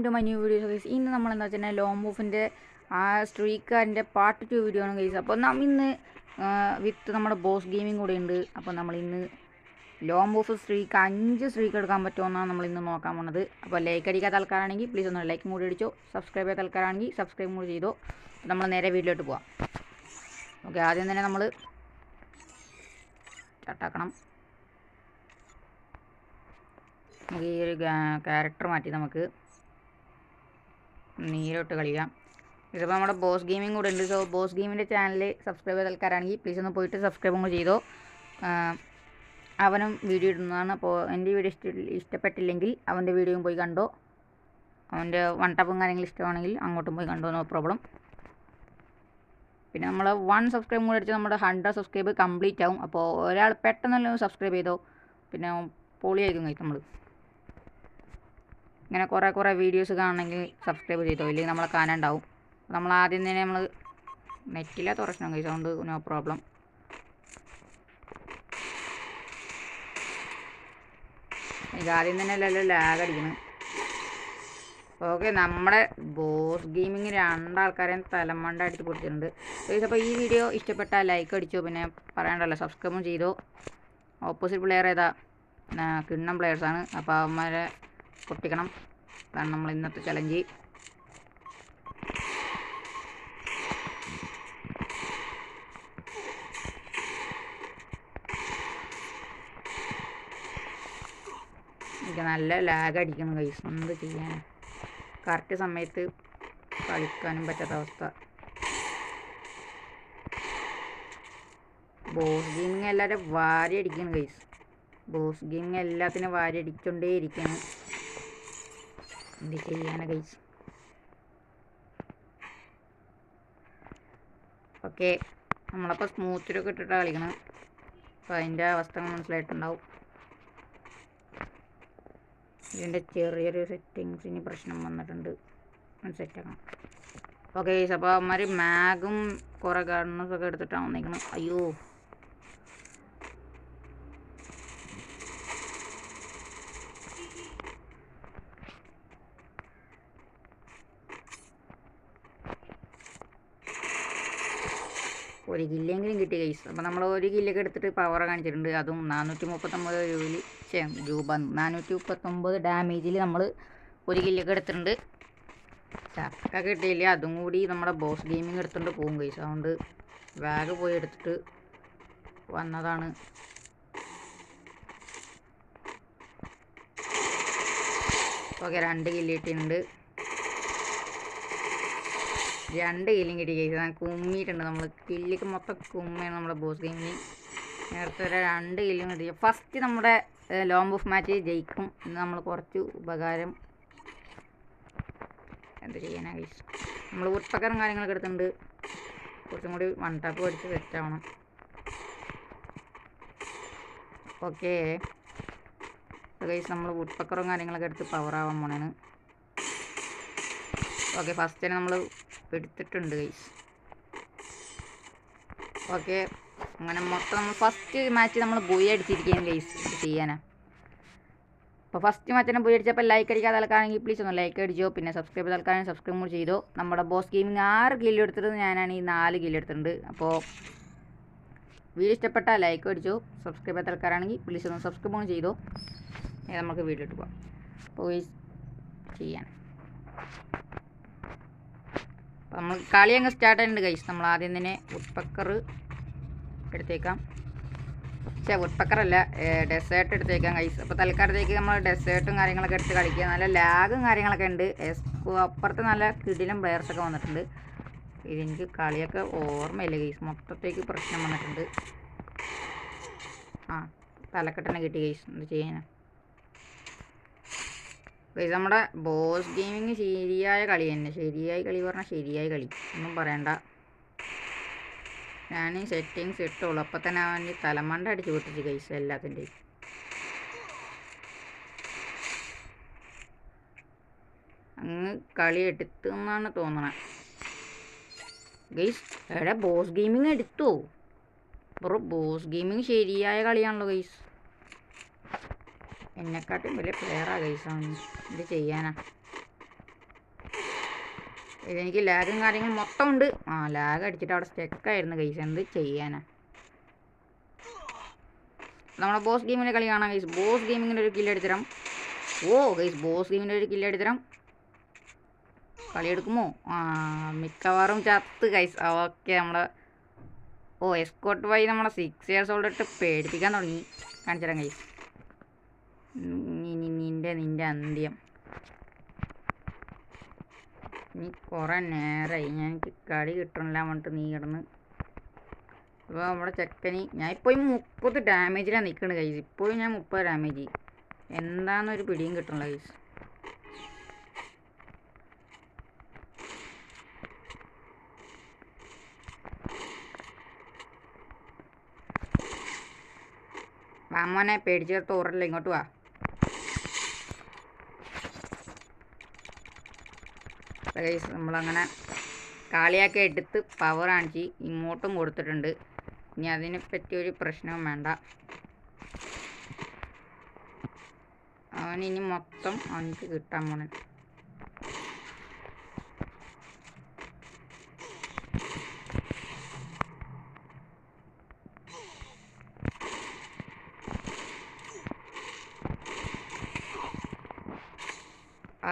To my new videos guys. ഇന്ന് നമ്മളെന്താ വെച്ചാൽ ലോങ് മൂവിൻ്റെ ആ സ്ട്രീക്കാരൻ്റെ പാർട്ട് 2 വീഡിയോ ആണ് ഗൈസ്. അപ്പോൾ ഇന്ന് വിത്ത് നമ്മുടെ ബോസ് ഗെയിമിംഗ് കൂടെ ഉണ്ട്. അപ്പോൾ നമ്മളിന്ന് ലോങ് മൂവ് സ്ട്രീക്ക് 5 സ്ട്രീക്ക് എടുക്കാൻ പറ്റുമെന്നാണ് നമ്മളിന്ന് നോക്കാൻ പോകുന്നത്. അപ്പോൾ ലൈക്ക് അടിക്കാത്ത ആൾക്കാരാണെങ്കിൽ പ്ലീസ് ഒന്ന് ലൈക്കും കൂടി അടിച്ചോ. സബ്സ്ക്രൈബ് ചെയ്ത ആൾക്കാരാണെങ്കിൽ സബ്സ്ക്രൈബും കൂടി ചെയ്തോ. നമ്മൾ നേരെ വീഡിയോയിലോട്ട് പോവാം. ഓക്കെ, ആദ്യം തന്നെ നമ്മൾ ചട്ടാക്കണം. നമുക്ക് ഈ ഒരു ക്യാരക്ടർ മാറ്റി നമുക്ക് നീരോട്ട് കളിക്കാം. ഇതിപ്പോൾ നമ്മുടെ ബോസ് ഗെയിമിംഗ് കൂടെ ഉണ്ട്. സോ ബോസ് ഗെയിമിൻ്റെ ചാനൽ സബ്സ്ക്രൈബ് ചെയ്ത ആൾക്കാരാണെങ്കിൽ പ്ലീസ് ഒന്ന് പോയിട്ട് സബ്സ്ക്രൈബും കൂടി ചെയ്തോ. അവനും വീഡിയോ ഇടുന്നതാണ്. അപ്പോൾ എൻ്റെ വീഡിയോ ഇഷ്ടപ്പെട്ടില്ലെങ്കിൽ അവൻ്റെ വീഡിയോയും പോയി കണ്ടോ. അവൻ്റെ വൺ ടാപ്പും കാര്യങ്ങളും ഇഷ്ടമാണെങ്കിൽ അങ്ങോട്ടും പോയി കണ്ടോ, നോ പ്രോബ്ലം. പിന്നെ നമ്മൾ 1 സബ്സ്ക്രൈബ് കൂടി അടിച്ചാൽ നമ്മുടെ 100 സബ്സ്ക്രൈബ് കംപ്ലീറ്റ് ആവും. അപ്പോൾ ഒരാൾ പെട്ടെന്ന് സബ്സ്ക്രൈബ് ചെയ്തോ, പിന്നെ പൊളിയായിരിക്കും കഴിക്കും. നമ്മൾ ഇങ്ങനെ കുറേ വീഡിയോസ് കാണണമെങ്കിൽ സബ്സ്ക്രൈബ് ചെയ്തോ, ഇല്ലെങ്കിൽ നമ്മളെ കാണാനുണ്ടാവും. നമ്മൾ ആദ്യം തന്നെ നമ്മൾ നെറ്റില്ലാത്ത പ്രശ്നം കഴിച്ചു, അതുകൊണ്ട് നോ പ്രോബ്ലം. ഇത് ആദ്യം തന്നെ അല്ലല്ലോ ലാഗ് അടിക്കണം. ഓക്കെ, നമ്മുടെ ബോസ് ഗെയിമിങ് 2 ആൾക്കാരെയും തലമണ്ട അടിച്ച് പൊടിച്ചിട്ടുണ്ട്. അപ്പോൾ ഈ വീഡിയോ ഇഷ്ടപ്പെട്ടാൽ ലൈക്ക് അടിച്ചോ, പിന്നെ പറയണ്ടല്ലോ സബ്സ്ക്രൈബും ചെയ്തോ. ഓപ്പോസിറ്റ് പ്ലെയർ ഏതാ? കിണ്ണം പ്ലെയേഴ്സാണ്. അപ്പോൾ അവന്മാരെ പൊട്ടിക്കണം. അതാണ് നമ്മൾ ഇന്നത്തെ ചലഞ്ച്. എനിക്ക് നല്ല ലാഗ് അടിക്കണം ഗൈസ്, എന്ത് ചെയ്യാൻ. കറക്റ്റ് സമയത്ത് കളിക്കാനും പറ്റാത്ത അവസ്ഥ. ബോസ് ഗെയിമിങ് എല്ലാവരും വാരി അടിക്കണം ഗൈസ്. ബോസ് ഗെയിമിങ് എല്ലാത്തിനും വാരി അടിച്ചുകൊണ്ടേ ഇരിക്കുകയാണ്. എന്ത് ചെയ്യാനാ ഗൈസ്. ഓക്കെ, നമ്മളപ്പോൾ സ്മൂത്തിലൊക്കെ ഇട്ടിട്ടാണ് കളിക്കണം. അപ്പോൾ അതിൻ്റെ അവസ്ഥ മനസ്സിലായിട്ടുണ്ടാവും. ഇതിൻ്റെ ചെറിയൊരു സെറ്റിങ്സിന് പ്രശ്നം വന്നിട്ടുണ്ട്, സെറ്റാക്കണം. ഓക്കെ ഗൈസ്, അപ്പോൾ അവന്മാർ മാഗും കുറേ ഗണ്ണസൊക്കെ എടുത്തിട്ടാണ് വന്നിരിക്കണം. അയ്യോ, ഒരു കില്ലെങ്കിലും കിട്ടി ഗൈസ്. അപ്പോൾ നമ്മൾ ഒരു കില്ലൊക്കെ എടുത്തിട്ട് പവർ കാണിച്ചിട്ടുണ്ട്. അതും 439 രൂപ 439 ഡാമേജിൽ നമ്മൾ ഒരു കില്ലൊക്കെ എടുത്തിട്ടുണ്ട്. ചക്ക കിട്ടിയില്ല, അതും കൂടി നമ്മുടെ ബോസ് ഗെയിമിങ് എടുത്തുകൊണ്ട് പോകും ഗൈസ്. അതുകൊണ്ട് ബാഗ് പോയി എടുത്തിട്ട് വന്നതാണ്. ഓക്കെ, 2 കില്ല് കിട്ടിയിട്ടുണ്ട്. 2 കില്ലും കിട്ടി ഗൈസ്. കുമ്മിയിട്ടുണ്ട്. നമ്മൾ കില്ലിക്ക് മൊത്തം കുമ്മയാണ് നമ്മുടെ ബോസ് ഗെയിമിന്. നേരത്തെ 2 കില്ലും കിട്ടി. ഫസ്റ്റ് നമ്മുടെ ലോങ് ഓഫ് മാച്ച് ജയിക്കും. ഇന്ന് നമ്മൾ കുറച്ച് ഉപകാരം എന്ത് ചെയ്യാനാ ഗൈസ്. നമ്മൾ ഉത്പക്കറും കാര്യങ്ങളൊക്കെ എടുത്തിട്ടുണ്ട്. കുറച്ചും കൂടി വൺ ടാപ്പ് പഠിച്ച് സെറ്റാവണം. ഓക്കെ ഗൈസ്, നമ്മൾ ഉത്പക്കറും കാര്യങ്ങളൊക്കെ എടുത്ത് പവറാവാൻ പോണേണ്. ഓക്കെ, ഫസ്റ്റ് തന്നെ നമ്മൾ എടുത്തിട്ടുണ്ട് ഗൈസ്. ഓക്കെ, അങ്ങനെ മൊത്തം നമ്മൾ ഫസ്റ്റ് മാച്ച് നമ്മൾ ബോയി അടിച്ചിരിക്കുകയാണ് ഗൈസ്. ഇത് ചെയ്യാനാ. അപ്പോൾ ഫസ്റ്റ് മാച്ച് തന്നെ ബോയി അടിച്ചപ്പോൾ ലൈക്ക് അടിക്കാത്ത ആൾക്കാണെങ്കിൽ പ്ലീസ് ഒന്ന് ലൈക്ക് അടിച്ചോ, പിന്നെ സബ്സ്ക്രൈബ് ചെയ്ത ആൾക്കാണെങ്കിൽ സബ്സ്ക്രൈബ് കൂടി ചെയ്തോ. നമ്മുടെ ബോസ് ഗെയിമിങ് 6 കില്ല് എടുത്തിട്ട് ഞാനാണ് ഈ 4 കില്ല് എടുത്തിട്ടുണ്ട്. അപ്പോൾ വീഡിയോ ഇഷ്ടപ്പെട്ടാൽ ലൈക്ക് അടിച്ചോ. സബ്സ്ക്രൈബ് ചെയ്ത ആൾക്കാരാണെങ്കിൽ പ്ലീസ് ഒന്ന് സബ്സ്ക്രൈബ് കൂടി ചെയ്തോ. നമുക്ക് വീഡിയോ ഇട്ട് പോകാം. പോയി ചെയ്യാൻ നമ്മൾ കളി അങ്ങ് സ്റ്റാർട്ട് ആയിട്ടുണ്ട് ഗൈസ്. നമ്മൾ ആദ്യം തന്നെ വുഡ്പക്കർ എടുത്തേക്കാം. വുഡ്പക്കറല്ല, ഡെസേർട്ട് എടുത്തേക്കാം ഗൈസ്. അപ്പോൾ തൽക്കാലത്തേക്ക് നമ്മൾ ഡെസേർട്ടും കാര്യങ്ങളൊക്കെ എടുത്ത് കളിക്കുക. നല്ല ലാഗും കാര്യങ്ങളൊക്കെ ഉണ്ട്. അപ്പുറത്ത് നല്ല കിടിലും പ്ലെയേഴ്സൊക്കെ വന്നിട്ടുണ്ട്. ഇതെനിക്ക് കളിയൊക്കെ ഓർമ്മയില്ല ഗൈസ്, മൊത്തത്തേക്ക് പ്രശ്നം വന്നിട്ടുണ്ട്. തലക്കെട്ടനെ കിട്ടി ഗൈസ്, എന്ത് ചെയ്യാനാ ഗൈസ്. നമ്മുടെ ബോസ് ഗെയിമിങ് ശരിയായ കളി തന്നെ. ശരിയായ കളി പറഞ്ഞാൽ ശരിയായ കളി, ഒന്നും പറയണ്ട. ഞാൻ സെറ്റിങ്സ് ഇട്ടുള്ളൂ, അപ്പം തന്നെ അവന് തലമണ്ട അടിച്ച് പൊട്ടിച്ച് ഗൈസ് എല്ലാത്തിൻ്റെയും. അങ്ങ് കളി എടുത്തെന്നാണ് തോന്നണത് ഗൈസ്. എവിടെ ബോസ് ഗെയിമിങ് എടുത്തോ ബ്രോ? ബോസ് ഗെയിമിങ് ശരിയായ കളിയാണല്ലോ ഗൈസ്. എന്നെക്കാട്ടും വലിയ പ്ലെയറാണ് ഗൈസ് അവൻ. ഇത് ചെയ്യാനാ. ഇതെനിക്ക് ലാഗും കാര്യങ്ങളും മൊത്തം ഉണ്ട്. ലാഗ് അടിച്ചിട്ട് അവിടെ സ്റ്റെക്കായിരുന്നു ഗൈസ്. എന്ത് ചെയ്യാനാ. നമ്മുടെ ബോസ് ഗെയിമിൻ്റെ കളി കാണാം ഗൈസ്. ബോസ് ഗെയിമിങ്ങിൻ്റെ ഒരു കില്ലെടുത്തരം. ഗൈസ് ബോസ് ഗെയിമിൻ്റെ ഒരു കില്ലെടുത്തരം. കളിയെടുക്കുമോ? മിക്കവാറും ചത്ത് ഗൈസ്. ഓക്കെ നമ്മുടെ എസ്കോട്ട് വഴി നമ്മുടെ 6 years old ഇട്ട് പേടിപ്പിക്കാൻ തുടങ്ങി. കാണിച്ചു തരാം ഗൈസ്. നിൻ്റെ അന്ത്യം. നീ കുറേ നേരമായി എനിക്ക് കളി കിട്ടണില്ല പറഞ്ഞിട്ട് നീ കിടന്ന്. അപ്പോൾ നമ്മുടെ ചെക്കന് ഞാൻ ഇപ്പോഴും 30 ഡാമേജിലാണ് നിൽക്കുന്നത് ഗൈസ്. ഇപ്പോഴും ഞാൻ 30 ഡാമേജ്. എന്താണെന്നൊരു പിടിയും കിട്ടണില്ല ഗൈസ്. വാമോനെ പേടിച്ച് ചേർത്ത് ഓറല്ല, ഇങ്ങോട്ട് വാ. ഗൈസ് നമ്മളങ്ങനെ കാളിയൊക്കെ എടുത്ത് പവർ കാണിച്ച് ഇങ്ങോട്ടും കൊടുത്തിട്ടുണ്ട്. ഇനി അതിനെ പറ്റിയൊരു പ്രശ്നവും വേണ്ട. അവനിനി മൊത്തം അവനിക്ക് കിട്ടാൻ പോണേ.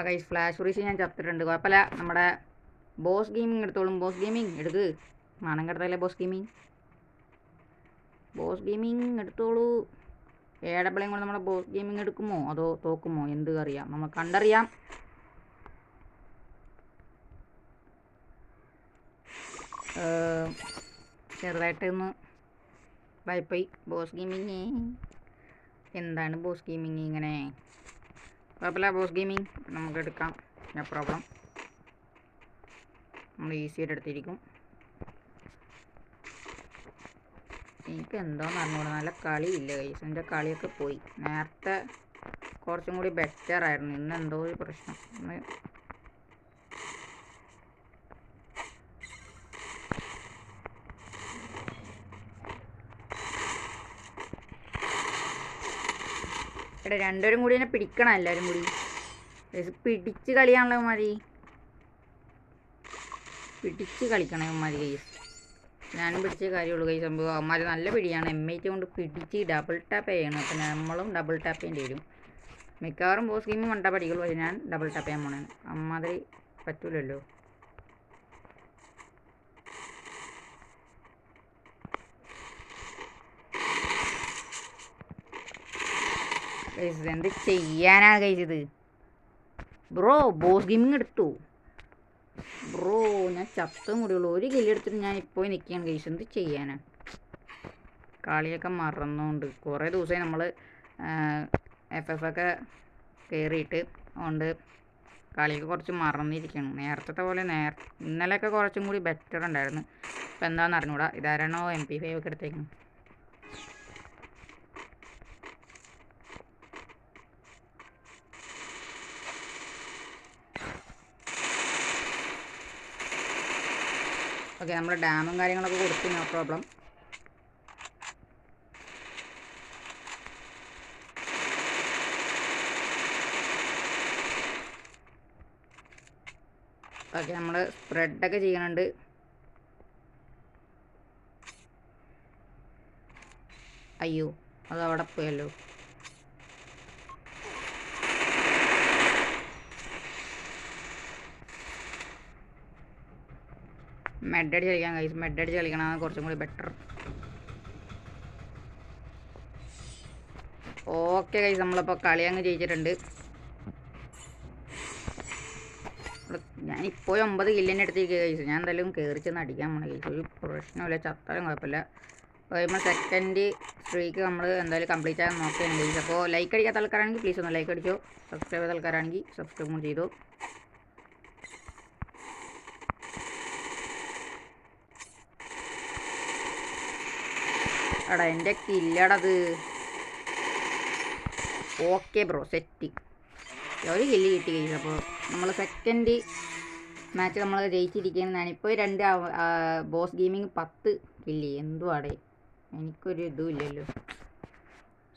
ഗൈസ് ഫ്ലാഷ് ഫ്രീസ് ഞാൻ ചത്തിട്ടുണ്ട്. കുഴപ്പമില്ല. നമ്മുടെ ബോസ് ഗെയിമിങ് എടുത്തോളും. ബോസ് ഗെയിമിങ് എടുക്ക്. മണം കിടത്തല്ലേ ബോസ് ഗെയിമിങ്. ബോസ് ഗെയിമിങ് എടുത്തോളൂ. ഏടപ്പിളയും കൂടെ നമ്മുടെ ബോസ് ഗെയിമിങ് എടുക്കുമോ അതോ തോക്കുമോ എന്ത് അറിയാം, നമ്മൾ കണ്ടറിയാം. ചെറുതായിട്ടൊന്ന് വായ്പോയി ബോസ് ഗെയിമിങ്. എന്താണ് ബോസ് ഗെയിമിങ് ഇങ്ങനെ? കുഴപ്പമില്ല. ബോസ് ഗെയിമിങ് നമുക്ക് എടുക്കാം. No problem. നമ്മൾ ഈസിയായിട്ട് എടുത്തിരിക്കും. എനിക്ക് എന്തോന്ന് അറിഞ്ഞൂടെ, നല്ല കളിയില്ല ഗൈസ്. എൻ്റെ കളിയൊക്കെ പോയി. നേരത്തെ കുറച്ചും കൂടി ബെറ്റർ ആയിരുന്നു. ഇന്ന് എന്തോ ഒരു പ്രശ്നം. രണ്ടുപേരും കൂടി എന്നെ പിടിക്കണം. എല്ലാവരും കൂടി പിടിച്ച് കളിയാണല്ലോ മതി. പിടിച്ച് കളിക്കണം ഇവന്മാർ ഗൈസ്. ഞാനും പിടിച്ചേ കാര്യമുള്ളൂ ഗൈസ്. സംഭവം അവന്മാർ നല്ല പിടിയാണ്. M8 കൊണ്ട് പിടിച്ച് ഡബിൾ ടാപ്പ് ചെയ്യണം. അപ്പം നമ്മളും ഡബിൾ ടാപ്പ് ചെയ്യേണ്ടി വരും. മിക്കവാറും ബോസ് ഗെയിം മണ്ട പഠിക്കുള്ളൂ. പക്ഷേ ഞാൻ ഡബിൾ ടാപ്പ് ചെയ്യാൻ പോണേ. അമ്മാതിരി പറ്റൂലല്ലോ. ഗൈസ് എന്ത് ചെയ്യാനാണ് ഗൈസ് ഇത്? ബ്രോ ബോസ് ഗെയിമിങ് എടുത്തു ബ്രോ. ഞാൻ ചത്തും കൂടിയുള്ളൂ. ഒരു കില്ല് എടുത്തിട്ട് ഞാൻ ഇപ്പോൾ നിൽക്കുകയാണ് ഗൈസ്. എന്ത് ചെയ്യാനാണ്? കളിയൊക്കെ മറന്നുകൊണ്ട് കുറേ ദിവസമായി നമ്മൾ FF ഒക്കെ കയറിയിട്ട് അതുകൊണ്ട് കളിയൊക്കെ കുറച്ച് മറന്നിരിക്കണം. നേരത്തെ പോലെ ഇന്നലെയൊക്കെ കുറച്ചും കൂടി ബെറ്റർ ഉണ്ടായിരുന്നു. ഇപ്പം എന്താണെന്ന് അറിഞ്ഞൂടാ. ഇതാരാണോ MP5 ഒക്കെ എടുത്തേക്കണം. ഓക്കെ നമ്മൾ ഡാമും കാര്യങ്ങളൊക്കെ കൊടുത്തു. No problem. ഓക്കെ നമ്മൾ സ്പ്രെഡൊക്കെ ചെയ്യണുണ്ട്. അയ്യോ അത് അവിടെ പോയല്ലോ. മെഡടിച്ച് കളിക്കാം ഗൈസ്. മെഡടിച്ച് കളിക്കണം കുറച്ചും കൂടി ബെറ്റർ. ഓക്കെ ഗൈസ് നമ്മളിപ്പോൾ കളി അങ്ങ് ജയിച്ചിട്ടുണ്ട്. ഞാനിപ്പോൾ 9 കില്ലിനെ എടുത്തിരിക്കുക ഗൈസ്. ഞാൻ എന്തായാലും കയറി ചെന്ന് അടിക്കാൻ പോണ ഗൈസ്. ഒരു പ്രശ്നമില്ല. ചത്താലും കുഴപ്പമില്ല. കഴിയുമ്പോൾ സെക്കൻഡ് സ്ട്രീക്ക് നമ്മൾ എന്തായാലും കംപ്ലീറ്റ് ആകാൻ നോക്കുകയാണ് ഗൈസ്. അപ്പോൾ ലൈക്ക് അടിക്കാത്ത ആൾക്കാരാണെങ്കിൽ പ്ലീസ് ഒന്ന് ലൈക്ക് അടിച്ചോ. സബ്സ്ക്രൈബ് ചെയ്ത ആൾക്കാരാണെങ്കിൽ സബ്സ്ക്രൈബ് ചെയ്തോ. എടാ എൻ്റെ കില്ലടത്. Okay bro set. ഒരു കില്ല് കിട്ടി കഴിച്ചു. അപ്പോൾ നമ്മൾ സെക്കൻഡ് മാച്ച് നമ്മൾ ജയിച്ചിരിക്കുകയാണ്. ഞാനിപ്പോൾ 2 ബോസ് ഗെയിമിങ് 10 കില്ല്. എന്തുവാടേ, എനിക്കൊരു ഇതും ഇല്ലല്ലോ.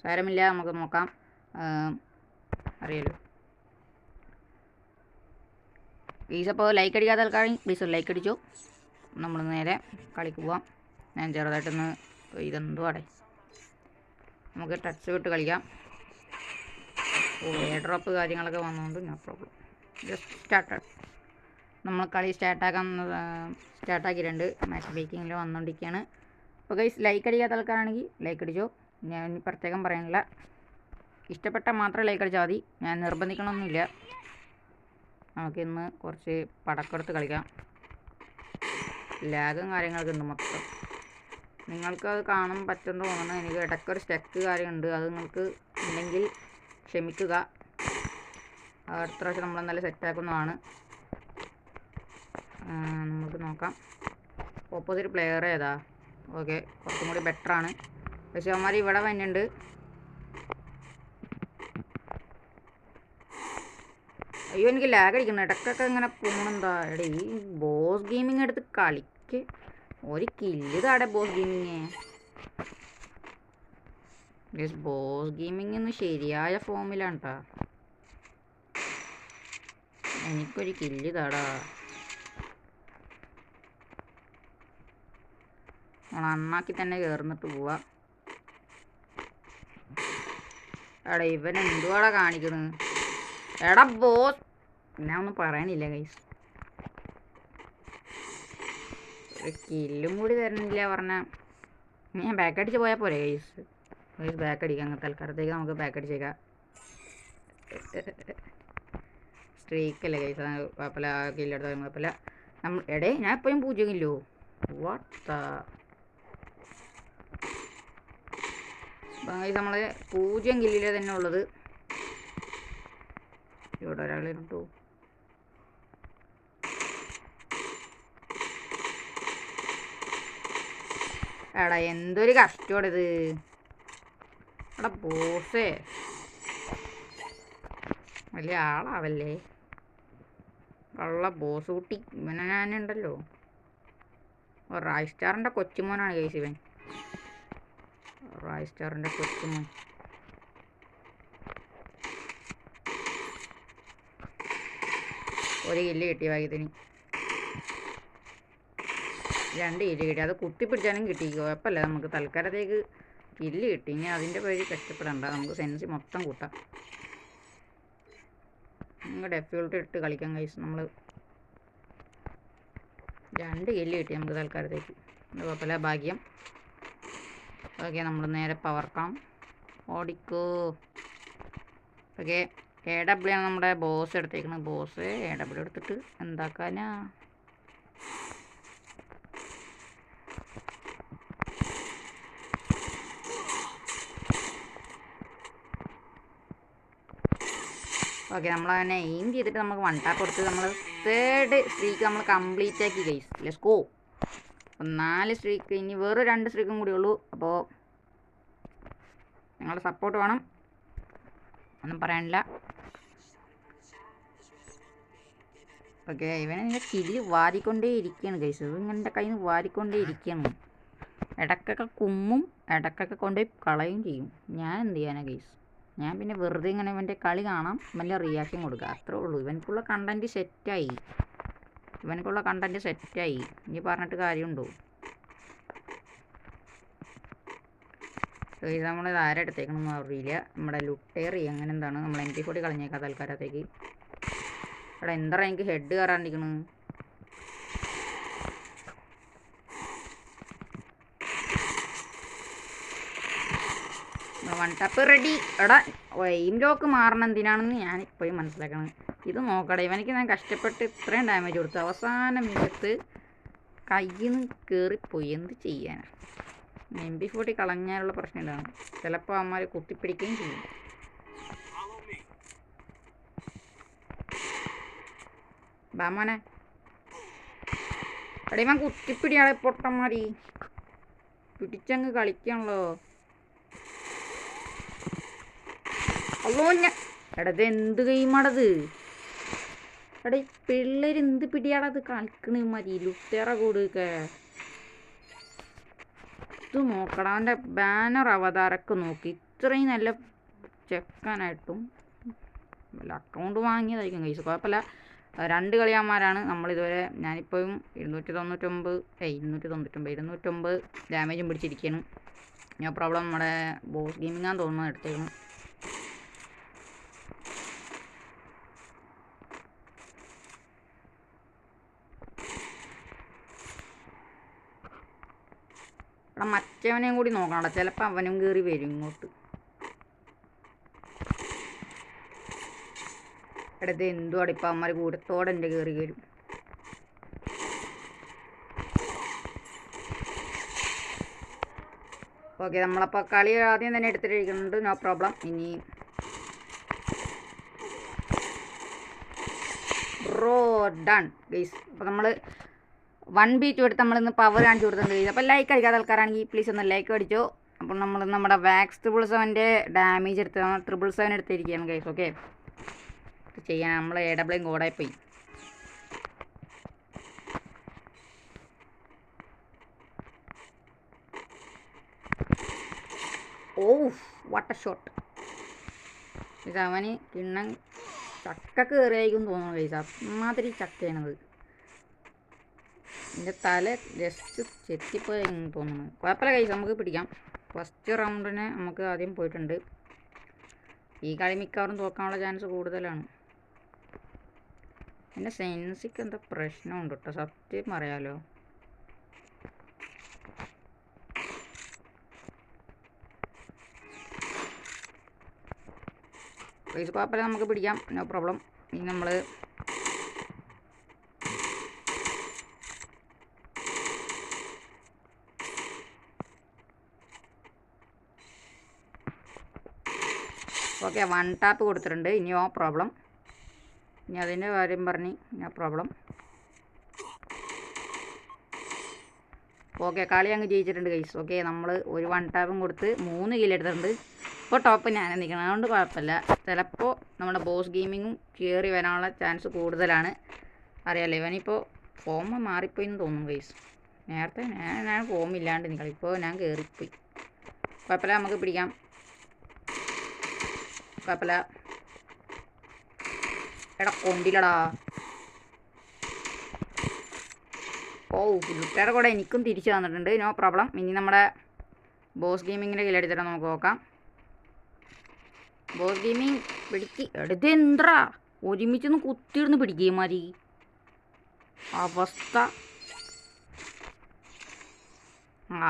സാരമില്ല, നമുക്ക് നോക്കാം. അറിയാലോ പ്ലീസ് അപ്പോൾ ലൈക്ക് അടിക്കാത്ത ആൾക്കാരെങ്കിൽ പ്ലീസ് ഒരു ലൈക്ക് അടിച്ചോ. നമ്മൾ നേരെ കളിക്ക് പോവാം. ഞാൻ ചെറുതായിട്ടൊന്ന് ഇതെന്തുവാടെ നമുക്ക് ടച്ച് വിട്ട് കളിക്കാം. എയർ ഡ്രോപ്പ് കാര്യങ്ങളൊക്കെ വന്നതുകൊണ്ട് നോ പ്രോബ്ലം. Just start. നമ്മൾ കളി സ്റ്റാർട്ടാക്കിയിട്ടുണ്ട്. മാച്ച് ബേക്കിങ്ങിൽ വന്നുകൊണ്ടിരിക്കുകയാണ്. അപ്പോൾ ഗൈസ് ലൈക്ക് അടിക്കാത്ത ആൾക്കാരാണെങ്കിൽ ലൈക്ക് അടിച്ചോ. ഞാൻ പ്രത്യേകം പറയാനില്ല, ഇഷ്ടപ്പെട്ടാൽ മാത്രം ലൈക്ക് അടിച്ചാൽ മതി. ഞാൻ നിർബന്ധിക്കണമൊന്നുമില്ല. നമുക്കിന്ന് കുറച്ച് പടക്കെടുത്ത് കളിക്കാം. ലാഗും കാര്യങ്ങളൊക്കെ ഉണ്ട് മൊത്തം. നിങ്ങൾക്കത് കാണാൻ പറ്റുമെന്ന് തോന്നുന്നു. എനിക്ക് ഇടയ്ക്കൊരു സ്റ്റക്ക് കാര്യമുണ്ട്. അത് നിങ്ങൾക്ക് ഉണ്ടെങ്കിൽ ക്ഷമിക്കുക. അടുത്ത പ്രാവശ്യം നമ്മളെന്നാലും സെറ്റാക്കുന്നതാണ്. നമുക്ക് നോക്കാം ഓപ്പോസിറ്റ് പ്ലെയർ ഏതാ. ഓക്കെ, കുറച്ചും കൂടി ബെറ്ററാണ്. പക്ഷേ അവന്മാർ ഇവിടെ വന്നിട്ടുണ്ട്. അയ്യോ, എനിക്ക് ലാഗ് അടിക്കണം. ഇടയ്ക്കൊക്കെ ഇങ്ങനെ പോകണെന്താ. എടേ ഈ ബോസ് ഗെയിമിങ് എടുത്ത് കളിക്ക്. ഒരു കില്ല് താടെ ബോസ് ഗെയിമിങ്. ബോസ് ഗെയിമിങ് ഒന്ന് ശരിയായ ഫോമിലാണ് കേട്ടോ. എനിക്കൊരു കില്ല് താടാ. നമ്മൾ അണ്ണാക്കി തന്നെ കയറുന്നിട്ട് പോവാ. എടാ ഇവൻ എന്തുവാടാ കാണിക്കണ്. എടാ ബോസ്, ഞാൻ ഒന്നും പറയാനില്ല ഗൈസ്. ഒരു കില്ലും കൂടി തരുന്നില്ല പറഞ്ഞാൽ ഞാൻ ബാക്ക് അടിച്ച് പോയാൽ പോരെ ഗൈസ്. ഗൈസ് ബാക്ക് അടിക്കാം. അങ്ങനത്തെ തൽക്കാലത്തേക്ക് നമുക്ക് ബാക്ക് അടിച്ചേക്കാം. സ്ട്രീക്കല്ലേ ഗൈസ്, കുഴപ്പമില്ല. കില്ലെടുത്ത കുഴപ്പമില്ല. എടേ ഞാൻ എപ്പോഴും 0 കില്ലോ. വാട്ട് ഗൈസ്, നമ്മൾ 0 കില്ലിലെ തന്നെ ഉള്ളത്. ഇവിടെ ഒരാളിട്ടു. എടാ എന്തൊരു കഷ്ടമാണിത്. എടാ ബോസേ, വലിയ ആളാവല്ലേ. ഉള്ള ബോസ് കുട്ടി ഇവനെ ഞാനുണ്ടല്ലോ. റായ് സ്റ്റാറിൻ്റെ കൊച്ചുമോനാണ് കേസ് ഇവൻ. റായ് സ്റ്റാറിൻ്റെ കൊച്ചുമോൻ. ഒരു കില്ല് കിട്ടി ഭാഗ്യത്തിന്. 2 കില്ല് കിട്ടി. അത് കുത്തിപ്പിടിച്ചാലും കിട്ടി. കുഴപ്പമില്ല, നമുക്ക് തൽക്കാലത്തേക്ക് കില്ല് കിട്ടി. ഇനി അതിൻ്റെ വഴി കഷ്ടപ്പെടണ്ട. നമുക്ക് സെൻസ് മൊത്തം കൂട്ടാം. നമുക്ക് ഡെഫ്യൂൾട്ട് ഇട്ട് കളിക്കാം ഗൈസ്. നമ്മൾ 2 കില്ല് കിട്ടി നമുക്ക് തൽക്കാലത്തേക്ക്. കുഴപ്പമില്ല, ഭാഗ്യം. ഓക്കെ, നമ്മൾ നേരെ പവർക്കാം. ഓടിക്കോ. ഓക്കെ, AW ആണ് നമ്മുടെ ബോസ് എടുത്തേക്കുന്നത്. ബോസ് AW എടുത്തിട്ട് എന്താക്കാനാ. ഓക്കെ, നമ്മളതിനെ എയിം ചെയ്തിട്ട് നമുക്ക് 1 ടാപ്പ് കൊടുത്ത് നമ്മൾ 3rd സ്ട്രീക്ക് നമ്മൾ കംപ്ലീറ്റ് ആക്കി ഗൈസ്. Let's go. അപ്പം 4 സ്ട്രീക്ക്, ഇനി വേറെ 2 സ്ട്രീക്കും കൂടി ഉള്ളൂ. അപ്പോൾ നിങ്ങളുടെ സപ്പോർട്ട് വേണം, ഒന്നും പറയാനില്ല. ഓക്കെ, ഇവനെ കില്ല് വാരിക്കൊണ്ടേ ഇരിക്കുകയാണ് ഗൈസ്. ഇത് ഇങ്ങനെ കയ്യിൽ നിന്ന് വാരിക്കൊണ്ടേ ഇരിക്കുകയാണ്. ഇടയ്ക്കൊക്കെ കുമ്മും ഇടയ്ക്കൊക്കെ കൊണ്ടുപോയി കളയും ചെയ്യും. ഞാൻ എന്ത് ചെയ്യാനാ ഗൈസ്. ഞാൻ പിന്നെ വെറുതെ ഇങ്ങനെ ഇവൻ്റെ കളി കാണാം, വലിയ റിയാക്ഷൻ കൊടുക്കുക, അത്രേ ഉള്ളൂ. ഇവനക്കുള്ള കണ്ടൻറ്റ് സെറ്റായി. ഇനി പറഞ്ഞിട്ട് കാര്യമുണ്ടോ. ഇത് നമ്മളിത് ആരെ എടുത്തേക്കണമെന്ന് അറിയില്ല. നമ്മുടെ ലുട്ടേറി അങ്ങനെ എന്താണ്. നമ്മൾ MP40 കളഞ്ഞേക്കാം തൽക്കാലത്തേക്ക്. എടാ എന്താ എനിക്ക് ഹെഡ് കയറാണ്ടിരിക്കണ്. One tap ready. എടാ എയിം ലോക്ക് മാറണം എന്തിനാണെന്ന് ഞാനിപ്പോഴും മനസ്സിലാക്കണം. ഇത് നോക്കട്ടെ, ഇവനിക്ക് ഞാൻ കഷ്ടപ്പെട്ട് ഇത്രയും ഡാമേജ് കൊടുത്തു. അവസാന മിനിറ്റ് കയ്യിൽ നിന്ന് കയറിപ്പോയി. എന്ത് ചെയ്യാനാണ്. MP40 കളഞ്ഞാലുള്ള പ്രശ്നം ഇതാണ്. ചിലപ്പോൾ അവന്മാർ കുത്തിപ്പിടിക്കുകയും ചെയ്യും. ബാമോനെ എടേ ഞാൻ കുത്തിപ്പിടിയാളെ പൊട്ടന്മാരി പിടിച്ചങ്ങ് കളിക്കാണല്ലോ. അല്ലോ ഞാൻ എടത് എന്ത് ഗെയിമാണത്. എടേ പിള്ളേർ എന്ത് പിടിയാടത് കളിക്കണ മതി. ലുട്ടേറ കൊടുക്ക. ഇത് നോക്കടാ, അവൻ്റെ ബാനർ അവതാരമൊക്കെ നോക്കി. ഇത്രയും നല്ല ചെക്കാനായിട്ടും വല്ല അക്കൗണ്ട് വാങ്ങിയതായിരിക്കും കൈസ്. കുഴപ്പമില്ല, 2 കളിയാന്മാരാണ് നമ്മളിതുവരെ. ഞാനിപ്പോഴും 299 ഡാമേജും പിടിച്ചിരിക്കുകയാണ്. No problem. നമ്മുടെ ബോസ് ഗെയിമിങ്ങാന്ന് തോന്നുന്നു എടുത്തേക്കണം. അവിടെ മറ്റവനെയും കൂടി നോക്കണല്ലോ, ചിലപ്പോൾ അവനും കയറി വരും ഇങ്ങോട്ട്. ഇടത് എന്തും അടിപ്പം അവന്മാർ കൂടത്തോടെ എൻ്റെ കയറി വരും. ഓക്കെ, നമ്മളപ്പോൾ കളി ആദ്യം തന്നെ എടുത്തിട്ടിരിക്കുന്നുണ്ട്. No problem. ഇനി ബ്രോ ഡൺ ഗൈസ്. അപ്പോൾ നമ്മൾ 1 ബീറ്റ് എടുത്ത് നമ്മളിന്ന് പവർ കാണിച്ചു കൊടുത്തിട്ടുണ്ട് ഗൈസ്. അപ്പോൾ ലൈക്ക് അടിക്കാത്ത ആൾക്കാരാണെങ്കിൽ പ്ലീസ് ഒന്ന് ലൈക്ക് അടിച്ചോ. അപ്പോൾ നമ്മൾ നമ്മുടെ വാക്സ് 777 ഡാമേജ് എടുത്ത് 777 എടുത്തിരിക്കുകയാണ് ഗൈസ്. ഓക്കെ, ചെയ്യാൻ നമ്മൾ AW കോഡായി പോയി. Oh what a shot. ഇത് അവന് കിണ്ണം ചക്ക കയറിയായിരിക്കും തോന്നുന്നു ഗൈസ്. അമ്മാതിരി ചക്കയാണത്. എൻ്റെ തല ജസ്റ്റ് ചെത്തിപ്പോയെന്ന് തോന്നുന്നു. കുഴപ്പമില്ല ഗൈസ്, നമുക്ക് പിടിക്കാം. ഫസ്റ്റ് റൗണ്ടിന് നമുക്ക് ആദ്യം പോയിട്ടുണ്ട്. ഈ കളി മിക്കവാറും തോക്കാനുള്ള ചാൻസ് കൂടുതലാണ്. എൻ്റെ സെൻസിക്ക് എന്താ പ്രശ്നമുണ്ട് കേട്ടോ, സത്യം പറയാലോ. ഗൈസ് കുഴപ്പമില്ല, നമുക്ക് പിടിക്കാം. No problem. ഇനി നമ്മൾ ഓക്കെ 1 ടാപ്പ് കൊടുത്തിട്ടുണ്ട്. ഇനി നോ പ്രോബ്ലം. ഇനി അതിൻ്റെ കാര്യം പറഞ്ഞ് നോ പ്രോബ്ലം. ഓക്കെ, കളി അങ്ങ് ജയിച്ചിട്ടുണ്ട് ഗൈസ്. ഓക്കെ, നമ്മൾ ഒരു 1 ടാപ്പും കൊടുത്ത് 3 കില്ല് എടുത്തിട്ടുണ്ട്. ഇപ്പോൾ ടോപ്പ് ഞാൻ നിൽക്കണം, അതുകൊണ്ട് കുഴപ്പമില്ല. ചിലപ്പോൾ നമ്മുടെ ബോസ് ഗെയിമിങ്ങും കയറി വരാനുള്ള ചാൻസ് കൂടുതലാണ്. അറിയാമല്ലോ, ഇവനിപ്പോൾ ഫോം മാറിപ്പോയി എന്ന് തോന്നുന്നു ഗൈസ്. നേരത്തെ ഞാൻ ഫോം ഇല്ലാണ്ട് നിൽക്കണം, ഇപ്പോൾ ഞാൻ കയറിപ്പോയി. കുഴപ്പമില്ല, നമുക്ക് പിടിക്കാം. കുഴപ്പമില്ല. എടാ കൊണ്ടില്ലടാ. ഓ ലുട്ടയുടെ കൂടെ എനിക്കും തിരിച്ചു തന്നിട്ടുണ്ട്. No problem. ഇനി നമ്മുടെ ബോസ് ഗെയിമിങ്ങിൻ്റെ കില്ലെടുത്തിട്ട് നമുക്ക് നോക്കാം. ബോസ് ഗെയിമിങ് പിടിക്ക്. എടുത്ത് എന്താ ഒരുമിച്ചൊന്ന് കുത്തിയിടുന്ന് പിടിക്കുക മാതിരി അവസ്ഥ.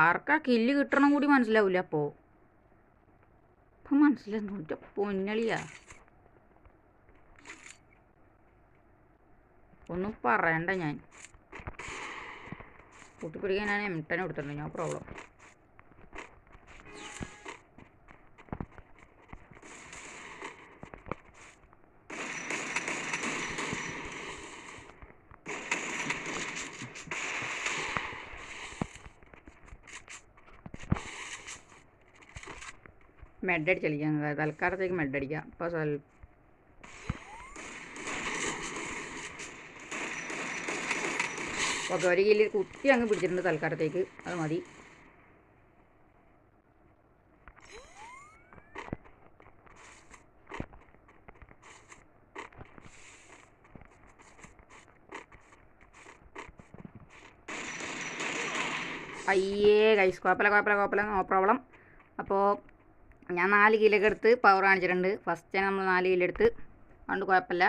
ആർക്കാ കില്ല് കിട്ടണം കൂടി മനസ്സിലാവില്ല. അപ്പോൾ ഇപ്പം മനസ്സിലാവുന്നു. പൊന്നളിയാ, ഒന്നും പറയണ്ട. ഞാൻ കൂട്ടിപ്പിടിക്കാൻ ഞാൻ M10 കൊടുത്തിട്ടുണ്ട്. No problem. മെഡ് അടിച്ചടിക്കാം, തൽക്കാലത്തേക്ക് മെഡ് അടിക്കാം. അപ്പോൾ ഓക്കെ, ഒരു കില്ല് കുത്തി അങ്ങ് പിടിച്ചിട്ടുണ്ട് തൽക്കാലത്തേക്ക്, അത് മതി. അയ്യേ ഗൈസ്, കുഴപ്പമില്ല, നോ പ്രോബ്ലം. അപ്പോൾ ഞാൻ 4 കില്ലൊക്കെ എടുത്ത് പവർ കാണിച്ചിട്ടുണ്ട്. ഫസ്റ്റ് തന്നെ നമ്മൾ 4 കില്ലെടുത്ത്, അതുകൊണ്ട് കുഴപ്പമില്ല.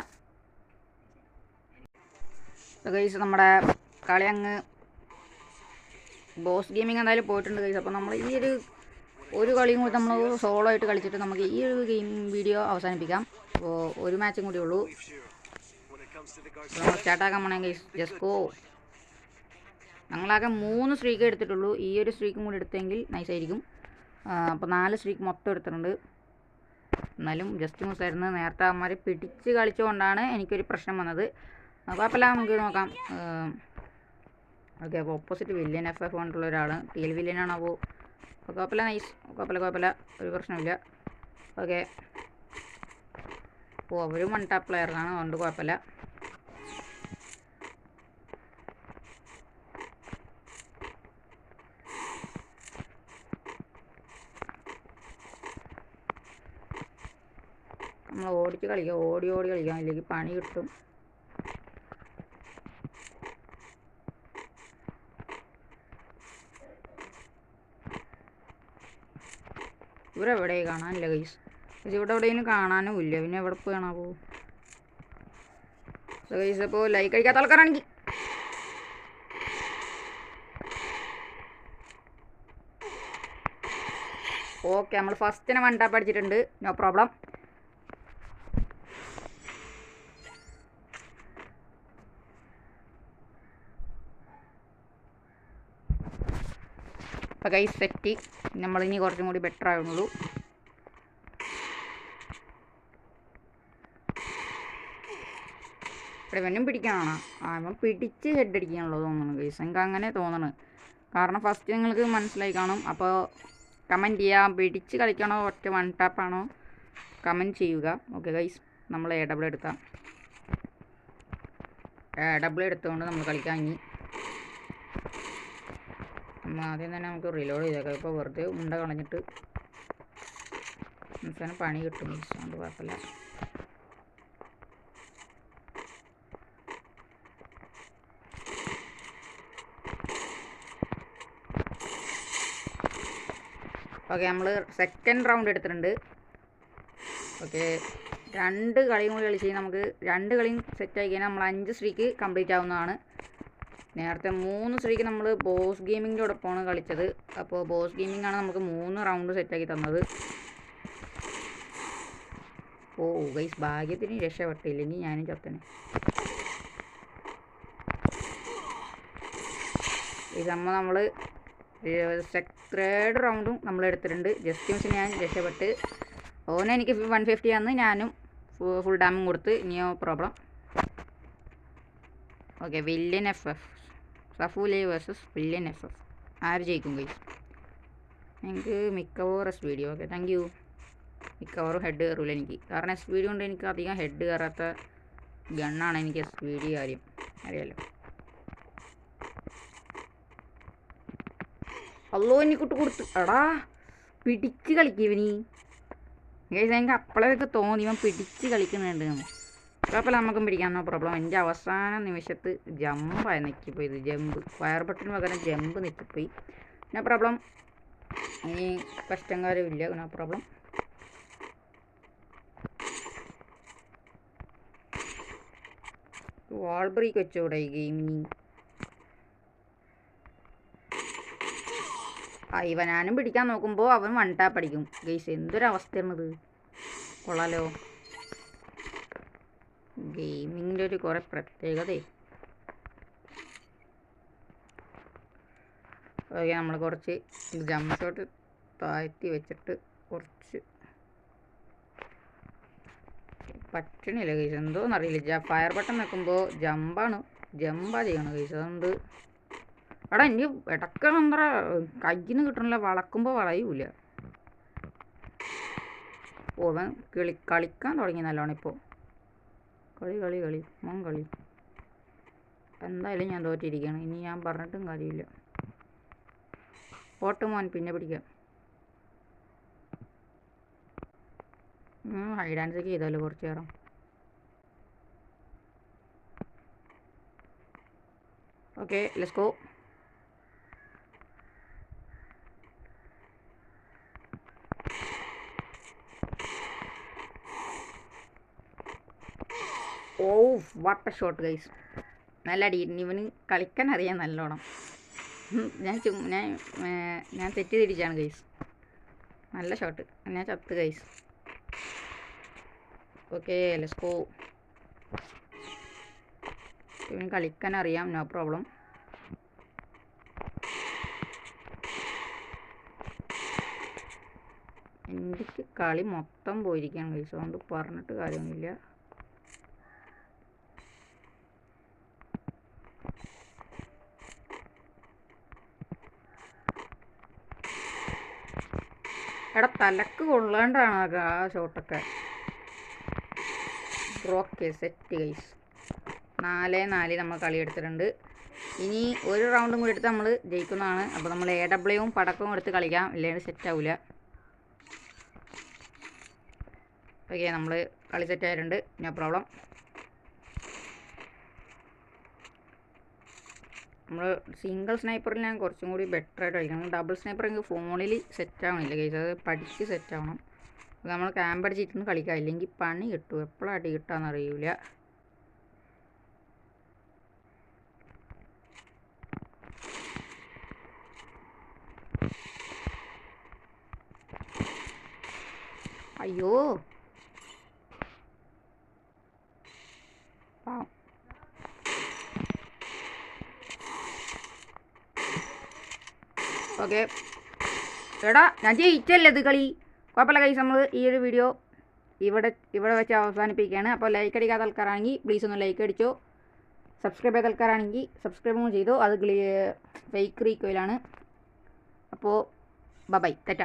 ഗൈസ് നമ്മുടെ കളി അങ്ങ് ബോസ് ഗെയിമിങ് എന്തായാലും പോയിട്ടുണ്ട് ഗൈസ്. അപ്പോൾ നമ്മൾ ഈ ഒരു കളിയും കൂടി നമ്മൾ സോളോ ആയിട്ട് കളിച്ചിട്ട് നമുക്ക് ഈ ഒരു ഗെയിം വീഡിയോ അവസാനിപ്പിക്കാം. അപ്പോൾ ഒരു മാച്ചും കൂടി ഉള്ളൂ. നമ്മൾ സ്റ്റാർട്ടാക്കാൻ പോണേ ഗൈസ്. Just go. ഞങ്ങളാകെ 3 സ്ട്രീക്ക് എടുത്തിട്ടുള്ളൂ. ഈ ഒരു സ്ട്രീക്കും കൂടി എടുത്തെങ്കിൽ നൈസായിരിക്കും. അപ്പോൾ 4 സ്ട്രീക്ക് മൊത്തം എടുത്തിട്ടുണ്ട്. എന്നാലും ജസ്റ്റ് മിസ്സായിരുന്നു. നേരത്തെ അവന്മാർ പിടിച്ച് കളിച്ചുകൊണ്ടാണ് എനിക്കൊരു പ്രശ്നം വന്നത്. കുഴപ്പമില്ല, നമുക്ക് നോക്കാം. ഓക്കെ, അപ്പോൾ ഓപ്പോസിറ്റ് വില്യൻ FF കൊണ്ടുള്ള ഒരാൾ TL വില്യനാണ്. അപ്പോൾ കുഴപ്പമില്ല, നൈസ്. കുഴപ്പമില്ല, ഒരു പ്രശ്നമില്ല. ഓക്കെ, അപ്പോൾ അവരും 1 ടാപ്പ് പ്ലെയറാണ്, അതുകൊണ്ട് കുഴപ്പമില്ല. നമ്മൾ ഓടിച്ച് കളിക്കാം, ഓടി കളിക്കാം, ഇല്ലെങ്കിൽ പണി കിട്ടും. ഇവരെവിടെ കാണാനില്ല ഗൈസ്. ഇവിടെ എവിടെയും കാണാനും ഇല്ല. പിന്നെ എവിടെ പോയി കാണാവോ ഗൈസ്? അപ്പോൾ ലൈക്ക് അടിക്കാത്ത ആൾക്കാരാണെങ്കിൽ ഓക്കെ, നമ്മൾ ഫസ്റ്റിനെ വൺ ടാപ്പ് അടിച്ചിട്ടുണ്ട്. No problem. അപ്പോൾ ഗൈസ് സെറ്റ്. നമ്മളിനി കുറച്ചും കൂടി ബെറ്റർ ആവുന്നുള്ളൂ. ഇവിടെ ഇവനും പിടിക്കാനാണ്. അവൻ പിടിച്ച് ഹെഡ് അടിക്കാനുള്ളൂ തോന്നുന്നു ഗൈസ്. എനിക്ക് അങ്ങനെ തോന്നണം. കാരണം ഫസ്റ്റ് നിങ്ങൾക്ക് മനസ്സിലായി കാണും. അപ്പോൾ കമൻറ്റ് ചെയ്യാം, പിടിച്ച് കളിക്കണോ ഒറ്റ വൺ ടാപ്പാണോ കമൻറ്റ് ചെയ്യുക. ഓക്കെ ഗൈസ്, നമ്മൾ ഡബിൾ എടുക്കാം. ഡബിൾ എടുത്തുകൊണ്ട് നമ്മൾ കളിക്കാം. ഇനി നമ്മൾ ആദ്യം തന്നെ നമുക്ക് റിലോഡ് ചെയ്തേക്കാം. ഇപ്പോൾ വെറുതെ ഉണ്ട കളഞ്ഞിട്ട് നമുക്ക് പണി കിട്ടും ഗൈസ്. അതുകൊണ്ട് കുഴപ്പമില്ല. ഓക്കെ, നമ്മൾ സെക്കൻഡ് റൗണ്ട് എടുത്തിട്ടുണ്ട്. ഓക്കെ, 2 കളിയും കൂടി കളിച്ച് നമുക്ക് 2 കളിയും സെറ്റായി കഴിഞ്ഞാൽ നമ്മൾ 5 സ്ട്രീക്ക് കംപ്ലീറ്റ് ആവുന്നതാണ്. നേരത്തെ 3 സ്ട്രീക്ക് നമ്മൾ ബോസ് ഗെയിമിങ്ങിനോടൊപ്പമാണ് കളിച്ചത്. അപ്പോൾ ബോസ് ഗെയിമിംഗ് ആണ് നമുക്ക് 3 റൗണ്ട് സെറ്റാക്കി തന്നത്. ഓ ഗൈസ്, ഭാഗ്യത്തിന് രക്ഷപ്പെട്ടില്ല. ഇനി ഞാനും ചത്തനെ. ഈ സംഭവം നമ്മൾ തേർഡ് റൗണ്ടും നമ്മൾ എടുത്തിട്ടുണ്ട്. ജസ്റ്റ് മിസ് ഞാൻ രക്ഷപ്പെട്ട്. ഓനെ എനിക്ക് 150 ആണെന്ന് ഞാനും ഫുൾ ഡാമും കൊടുത്ത്. ഇനിയോ പ്രോബ്ലം. ഓക്കെ, വില്യൻ FF സഫൂലേ വേഴ്സസ് വില്യൻ FF. ആര് ജയിക്കും ഗൈസ്? എനിക്ക് മിക്കവാറും SVD. Okay, thank you. മിക്കവാറും ഹെഡ് കയറില്ല എനിക്ക്. കാരണം SVD കൊണ്ട് എനിക്ക് അധികം ഹെഡ് കയറാത്ത ഗണ്ണാണ് എനിക്ക് SVD. കാര്യം അറിയാലോ. അല്ലോ എനിക്കിട്ട് കൊടുത്ത്. എടാ പിടിച്ച് കളിക്കുവനി ഗൈസ്. എനിക്ക് അപ്പോഴൊക്കെ തോന്നി ഇവൻ പിടിച്ച് കളിക്കുന്നുണ്ട്. കുഴപ്പമില്ല, നമുക്കും പിടിക്കാൻ നോ പ്രോബ്ലം. എൻ്റെ അവസാന നിമിഷത്ത് ജമ്പായി നിൽക്കിപ്പോയി. ജമ്പ് ഫയർ ബട്ടന് പകരം ജമ്പ് നിൽക്കിപ്പോയി. No problem. ഇനി കഷ്ടം കാര്യമില്ല. No problem. വാൾ ബ്രേക്ക് വെച്ചൂടെ ഈ ഗെയിമിങ്? ഇവനാനും പിടിക്കാൻ നോക്കുമ്പോൾ അവൻ വൺ ടാപ്പ് അടിക്കും ഗൈസ്. എന്തൊരവസ്ഥയാണിത്. കൊള്ളാലോ. ഗെയിമിങ്ങിൻ്റെ ഒരു കുറേ പ്രത്യേകതയെ. ഓക്കെ, നമ്മൾ കുറച്ച് ജമ്പ് ഷോട്ട് താഴ്ത്തി വെച്ചിട്ട് കുറച്ച് പറ്റണില്ല ഗൈസ്. എന്തോന്നറിയില്ല. ഫയർ ബട്ടൺ വെക്കുമ്പോൾ ജമ്പാ ചെയ്യണം ഗൈസ്. അതുകൊണ്ട് എടാ ഇനി ഇടയ്ക്ക് എന്താ കയ്യിൽ നിന്ന് കിട്ടണില്ല. വളക്കുമ്പോൾ വളയൂല. അവൻ കളിക്കാൻ തുടങ്ങി നല്ലോണം ഇപ്പോൾ. കളി മോൻ കളി. എന്തായാലും ഞാൻ തോറ്റിരിക്കുകയാണ്. ഇനി ഞാൻ പറഞ്ഞിട്ടും കാര്യമില്ല. ഓട്ട് മോൻ, പിന്നെ പിടിക്കാം. ഹൈഡ് ആൻഡ് സീക്ക് ചെയ്താലോ കുറച്ച് നേരം. Okay, let's go. Oh what a shot guys. നല്ല അടി. ഇവന് കളിക്കാൻ അറിയാം നല്ലോണം. ഞാൻ തെറ്റി തിരിച്ചാണ് ഗൈസ്. നല്ല ഷോട്ട്. ഞാൻ ചത്ത് ഗൈസ്. Okay, let's go. ഇവന് കളിക്കാൻ അറിയാം. No problem. എനിക്ക് കളി മൊത്തം പോയിരിക്കുകയാണ് ഗൈസ്. അതുകൊണ്ട് പറഞ്ഞിട്ട് കാര്യമൊന്നുമില്ല. എടാ തലക്ക് കൊള്ളാണ്ടാണ് ആ ഷോട്ടൊക്കെ. Okay, set guys. 4-4 നമ്മൾ കളി എടുത്തിട്ടുണ്ട്. ഇനി ഒരു റൗണ്ടും കൂടി എടുത്ത് നമ്മൾ ജയിക്കുന്നതാണ്. അപ്പോൾ നമ്മൾ AWയും പടക്കവും എടുത്ത് കളിക്കാം, ഇല്ലെങ്കിൽ സെറ്റ് ആവില്ല. ഓക്കെ, നമ്മൾ കളി സെറ്റ് ആയിട്ടുണ്ട്. No problem. നമ്മൾ സിംഗിൾ സ്നൈപ്പറിൽ ഞാൻ കുറച്ചും കൂടി ബെറ്റർ ആയിട്ട് കളിക്കണം. ഡബിൾ സ്നൈപ്പർ എനിക്ക് ഫോണിൽ സെറ്റ് ആവണില്ല ഗൈസ്, അത് പഠിച്ച് സെറ്റ് ആവണം. അത് നമ്മൾ ക്യാമ്പ് അടിച്ചിട്ടൊന്നും കളിക്കാം, ഇല്ലെങ്കിൽ പണി കിട്ടും. എപ്പോഴാണ് അടി കിട്ടാന്ന് അറിയില്ല. അയ്യോ ഓക്കെ എടാ ഞാൻ ജയിച്ചല്ലേ ഇത് കളി. കുഴപ്പമില്ല ഗൈസ്, നമ്മൾ ഈ ഒരു വീഡിയോ ഇവിടെ വെച്ച് അവസാനിപ്പിക്കുകയാണ്. അപ്പോൾ ലൈക്ക് അടിക്കാത്ത ആൾക്കാരാണെങ്കിൽ പ്ലീസ് ഒന്ന് ലൈക്ക് അടിച്ചോ. സബ്സ്ക്രൈബ് ചെയ്ത ആൾക്കാരാണെങ്കിൽ സബ്സ്ക്രൈബും ചെയ്തോ. അത് ഫേക്ക് റീക്കോയിലാണ്. അപ്പോൾ ബൈ ടാറ്റ.